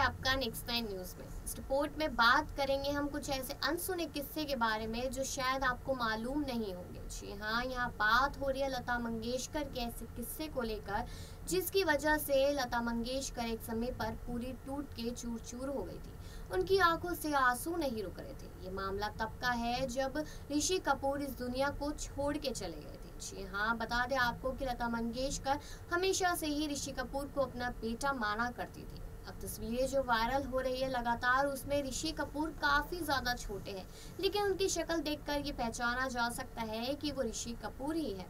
आपका next nine news में। इस रिपोर्ट में बात करेंगे हम कुछ ऐसे अनसुने किस्से के बारे में जो शायद आपको मालूम नहीं होंगे। जी हाँ, यहाँ बात हो रही है लता मंगेशकर के ऐसे किस्से को लेकर जिसकी वजह से लता मंगेशकर एक समय पर पूरी टूट के चूर चूर हो गई थी। उनकी आंखों से आंसू नहीं रुक रहे थे। ये मामला तब का है जब ऋषि कपूर इस दुनिया को छोड़ के चले गए थे। जी हाँ, बता दें आपको कि लता मंगेशकर हमेशा से ही ऋषि कपूर को अपना बेटा माना करती थी। अब तस्वीरें जो वायरल हो रही है लगातार, उसमें ऋषि कपूर काफी ज्यादा छोटे हैं, लेकिन उनकी शक्ल देखकर ये पहचाना जा सकता है कि वो ऋषि कपूर ही है।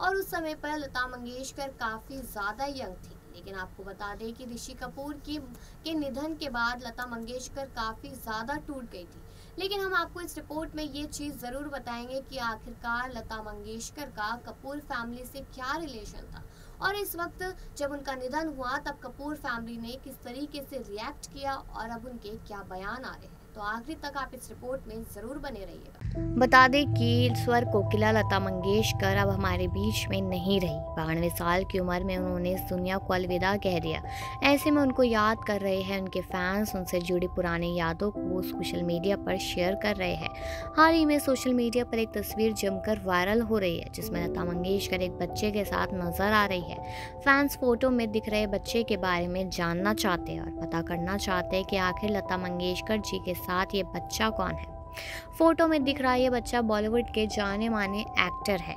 और उस समय पर लता मंगेशकर काफी ज्यादा यंग थी। लेकिन आपको बता दें कि ऋषि कपूर के निधन के बाद लता मंगेशकर काफी ज्यादा टूट गई थी। लेकिन हम आपको इस रिपोर्ट में ये चीज जरूर बताएंगे कि आखिरकार लता मंगेशकर का कपूर फैमिली से क्या रिलेशन था, और इस वक्त जब उनका निधन हुआ तब कपूर फैमिली ने किस तरीके से रिएक्ट किया और अब उनके क्या बयान आ रहे हैं। तो आखिरी तक आप इस रिपोर्ट में जरूर बने रहिएगा। बता दें कि स्वर कोकिला लता मंगेशकर अब हमारे बीच में नहीं रही। 92 साल की उम्र में उन्होंने इस दुनिया को अलविदा कह दिया। ऐसे में उनको याद कर रहे हैं उनके फैंस, उनसे जुड़ी पुरानी यादों को सोशल मीडिया पर शेयर कर रहे हैं। हाल ही में सोशल मीडिया पर एक तस्वीर जमकर वायरल हो रही है जिसमें लता मंगेशकर एक बच्चे के साथ नजर आ रही है। फैंस फोटो में दिख रहे बच्चे के बारे में जानना चाहते हैं और पता करना चाहते हैं कि आखिर लता मंगेशकर जी के साथ ये बच्चा कौन है। फोटो में दिख रहा ये बच्चा बॉलीवुड के जाने माने एक्टर है,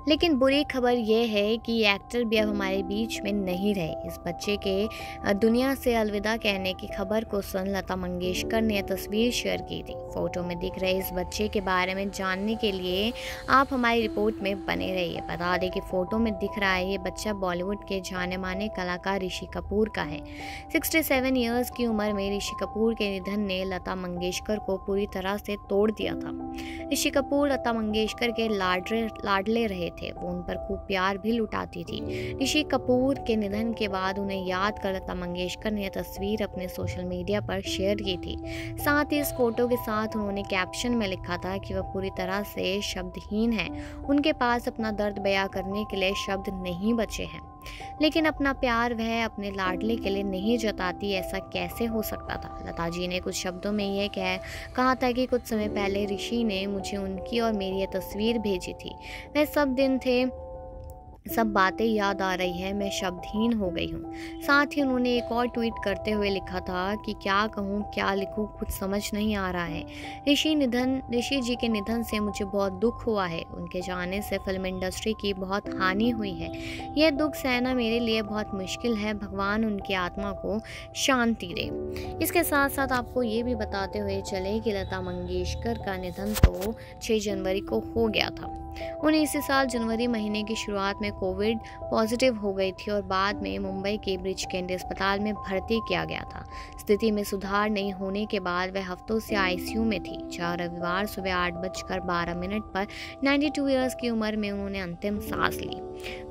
लेकिन बुरी खबर यह है कि ये एक्टर भी अब हमारे बीच में नहीं रहे। इस बच्चे के दुनिया से अलविदा कहने की खबर को सुन लता मंगेशकर ने यह तस्वीर शेयर की थी। फोटो में दिख रहे इस बच्चे के बारे में जानने के लिए आप हमारी रिपोर्ट में बने रहिए। बता दें कि फोटो में दिख रहा है ये बच्चा बॉलीवुड के जाने माने कलाकार ऋषि कपूर का है। 67 ईयर्स की उम्र में ऋषि कपूर के निधन ने लता मंगेशकर को पूरी तरह से तोड़ दिया था। ऋषि कपूर लता मंगेशकर के लाडले रहे थे, वो उन पर खूब प्यार भी लुटाती थी। ऋषि कपूर के निधन के बाद उन्हें याद कर लता मंगेशकर ने यह तस्वीर अपने सोशल मीडिया पर शेयर की थी। साथ ही इस फोटो के साथ उन्होंने कैप्शन में लिखा था कि वह पूरी तरह से शब्दहीन है, उनके पास अपना दर्द बयां करने के लिए शब्द नहीं बचे हैं। लेकिन अपना प्यार वह अपने लाडले के लिए नहीं जताती, ऐसा कैसे हो सकता था। लता जी ने कुछ शब्दों में यह कहा था कि कुछ समय पहले ऋषि ने मुझे उनकी और मेरी यह तस्वीर भेजी थी। वह सब दिन थे, सब बातें याद आ रही है, मैं शब्दहीन हो गई हूँ। साथ ही उन्होंने एक और ट्वीट करते हुए लिखा था कि क्या कहूँ क्या लिखूँ कुछ समझ नहीं आ रहा है। ऋषि जी के निधन से मुझे बहुत दुख हुआ है। उनके जाने से फिल्म इंडस्ट्री की बहुत हानि हुई है। यह दुख सहना मेरे लिए बहुत मुश्किल है। भगवान उनकी आत्मा को शांति दे। इसके साथ साथ आपको ये भी बताते हुए चले कि लता मंगेशकर का निधन तो 6 जनवरी को हो गया था। उन्हें इसी साल जनवरी महीने की शुरुआत में कोविड पॉजिटिव हो गई थी और बाद में मुंबई के ब्रिच कैंडी अस्पताल में भर्ती किया गया था। स्थिति में सुधार नहीं होने के बाद वह हफ्तों से आईसीयू में थी। 4 रविवार सुबह 8:12 पर 92 ईयर्स की उम्र में उन्होंने अंतिम सांस ली।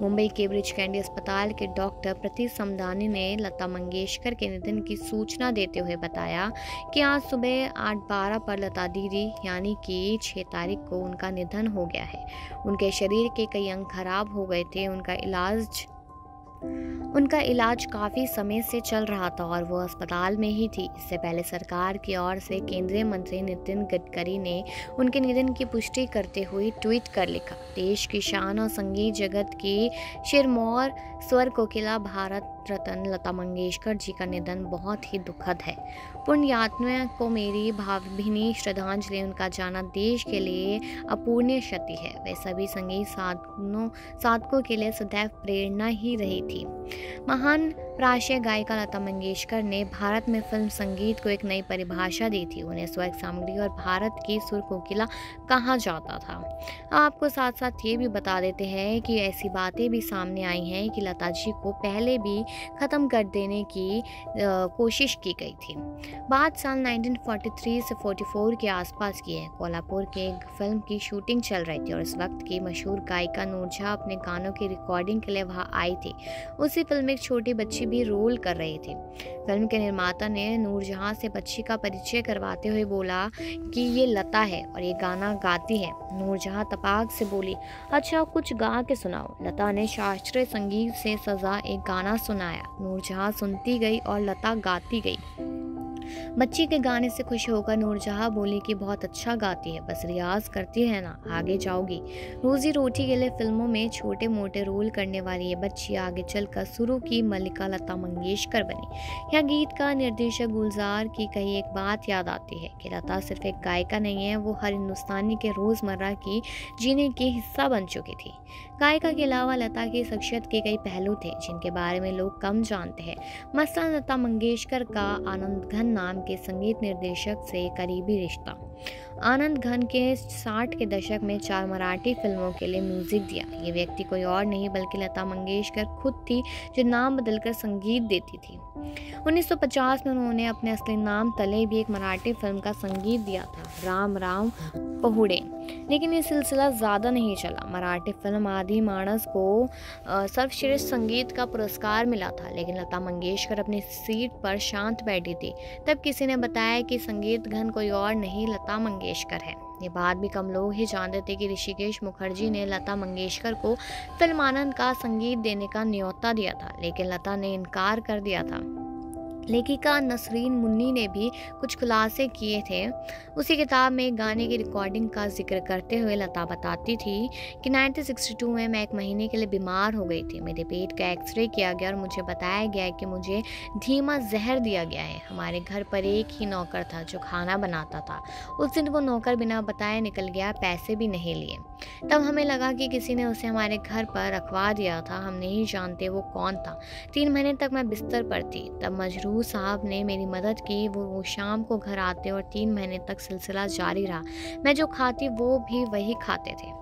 मुंबई के ब्रिच कैंडी अस्पताल के डॉक्टर प्रतीक समदानी ने लता मंगेशकर के निधन की सूचना देते हुए बताया कि आज सुबह 8:12 पर लता दीदी यानी कि 6 तारीख को उनका निधन हो गया है। उनके शरीर के कई अंग खराब हो गए थे। उनका इलाज काफ़ी समय से चल रहा था और वो अस्पताल में ही थी। इससे पहले सरकार की ओर से केंद्रीय मंत्री नितिन गडकरी ने उनके निधन की पुष्टि करते हुए ट्वीट कर लिखा, देश की शान और संगीत जगत की सिरमौर स्वर कोकिला भारत रत्न लता मंगेशकर जी का निधन बहुत ही दुखद है। पुण्यात्मा को मेरी भावभीनी श्रद्धांजलि। उनका जाना देश के लिए अपूर्णीय क्षति है। वे सभी संगीत साधकों के लिए सदैव प्रेरणा ही रही थी। महान राष्ट्रीय गायिका लता मंगेशकर ने भारत में फिल्म संगीत को एक नई परिभाषा दी थी। उन्हें स्वर सामग्री और भारत की सुर कोकिला कहा जाता था। आपको साथ साथ ये भी बता देते हैं कि ऐसी बातें भी सामने आई हैं कि लता जी को पहले भी ख़त्म कर देने की कोशिश की गई थी। बात साल 1943 से 44 के आसपास की है। कोल्हापुर के एक फिल्म की शूटिंग चल रही थी और इस वक्त की मशहूर गायिका नूरजहां अपने गानों की रिकॉर्डिंग के लिए वहां आई थी। उसी फिल्म में एक छोटी बच्ची भी रोल कर रही थी। फिल्म के निर्माता ने नूरजहां से बच्ची का परिचय करवाते हुए बोला कि ये लता है और ये गाना गाती है। नूरजहां तपाक से बोली, अच्छा कुछ गा के सुनाओ। लता ने शास्त्रीय संगीत से सजा एक गाना सुनाया। नूरजहां सुनती गई और लता गाती गई। बच्ची के गाने से खुश होकर नूरजहां बोली कि बहुत अच्छा गाती है, बस रियाज करती रहना, आगे जाओगी। रोजी रोटी के लिए फिल्मों में छोटे मोटे रोल करने वाली ये बच्ची आगे चलकर शुरू की मल्लिका लता मंगेशकर बनी। यह गीत का निर्देशक गुलजार की कही एक बात याद आती है कि लता सिर्फ एक गायिका नहीं है, वो हर हिंदुस्तानी के रोज़मर्रा की जीने के हिस्सा बन चुकी थी। गायिका के अलावा लता की शख्सियत के कई पहलू थे जिनके बारे में लोग कम जानते हैं। मसलन लता मंगेशकर का आनंद घन नाम के संगीत निर्देशक से करीबी रिश्ता। आनंद घन के 60 के दशक में 4 मराठी फिल्मों के लिए म्यूजिक दिया। ये व्यक्ति कोई और नहीं बल्कि लता मंगेशकर खुद थी, जो नाम बदलकर संगीत देती थी। 1950 में उन्होंने अपने असली नाम तले भी एक मराठी फिल्म का संगीत दिया था, राम राम पहुड़े। लेकिन ये सिलसिला ज़्यादा नहीं चला। मराठी फिल्म आदि मानस को सर्वश्रेष्ठ संगीत का पुरस्कार मिला था, लेकिन लता मंगेशकर अपनी सीट पर शांत बैठी थी। तब किसी ने बताया कि संगीत घन कोई और नहीं, लता मंगेशकर है। ये बात भी कम लोग ही जानते थे कि ऋषिकेश मुखर्जी ने लता मंगेशकर को फिल्म आनंद का संगीत देने का न्योता दिया था, लेकिन लता ने इनकार कर दिया था। लेखिका नसरीन मुन्नी ने भी कुछ खुलासे किए थे। उसी किताब में गाने की रिकॉर्डिंग का जिक्र करते हुए लता बताती थी कि 1962 में मैं 1 महीने के लिए बीमार हो गई थी। मेरे पेट का एक्सरे किया गया और मुझे बताया गया कि मुझे धीमा जहर दिया गया है। हमारे घर पर एक ही नौकर था जो खाना बनाता था। उस दिन वो नौकर बिना बताए निकल गया, पैसे भी नहीं लिए। तब हमें लगा कि किसी ने उसे हमारे घर पर रखवा दिया था। हम नहीं जानते वो कौन था। 3 महीने तक मैं बिस्तर पर थी। तब मजरूर साहब ने मेरी मदद की। वो शाम को घर आते और 3 महीने तक सिलसिला जारी रहा। मैं जो खाती वो भी वही खाते थे।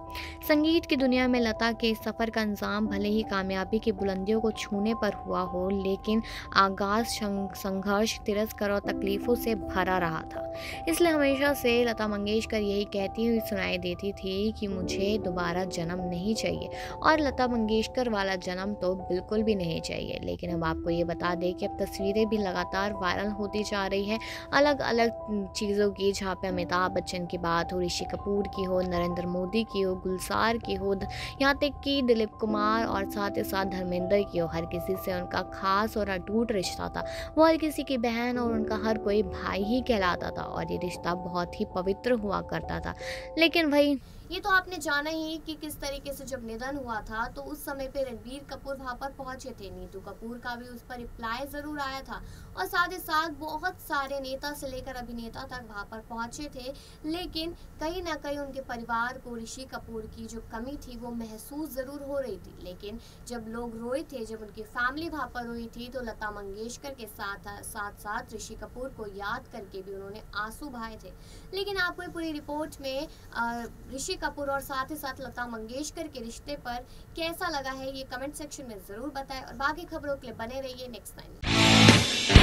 संगीत की दुनिया में लता के इस सफ़र का अंजाम भले ही कामयाबी की बुलंदियों को छूने पर हुआ हो, लेकिन आगाज संघर्ष, तिरस्कार और तकलीफ़ों से भरा रहा था। इसलिए हमेशा से लता मंगेशकर यही कहती हुई सुनाई देती थी कि मुझे दोबारा जन्म नहीं चाहिए, और लता मंगेशकर वाला जन्म तो बिल्कुल भी नहीं चाहिए। लेकिन अब आपको ये बता दें कि अब तस्वीरें भी लगातार वायरल होती जा रही है अलग अलग चीज़ों की, जहाँ पे अमिताभ बच्चन की बात हो, ऋषि कपूर की हो, नरेंद्र मोदी की हो, गुलजार की हो, यहाँ तक कि दिलीप कुमार और साथ ही साथ धर्मेंद्र की हो। हर किसी से उनका खास और अटूट रिश्ता था। वो हर किसी की बहन और उनका हर कोई भाई ही कहलाता था, और ये रिश्ता बहुत ही पवित्र हुआ करता था। लेकिन भाई ये तो आपने जाना ही कि किस तरीके से जब निधन हुआ था तो उस समय पे रणबीर कपूर वहाँ पर पहुंचे थे। नीतू कपूर का भी उस पर रिप्लाई ज़रूर आया था, और साथ ही साथ बहुत सारे नेता से लेकर अभिनेता तक वहाँ पर पहुंचे थे। लेकिन कहीं ना कहीं उनके परिवार को ऋषि कपूर की जो कमी थी वो महसूस ज़रूर हो रही थी। लेकिन जब लोग रोए थे, जब उनकी फैमिली वहाँ पर रोई थी, तो लता मंगेशकर के साथ साथ ऋषि कपूर को याद करके भी उन्होंने आंसू बहाए थे। लेकिन आपको पूरी रिपोर्ट में ऋषि कपूर और साथ ही साथ लता मंगेशकर के रिश्ते पर कैसा लगा है, ये कमेंट सेक्शन में ज़रूर बताएं, और बाकी खबरों के लिए बने रहिए नेक्स्ट टाइम।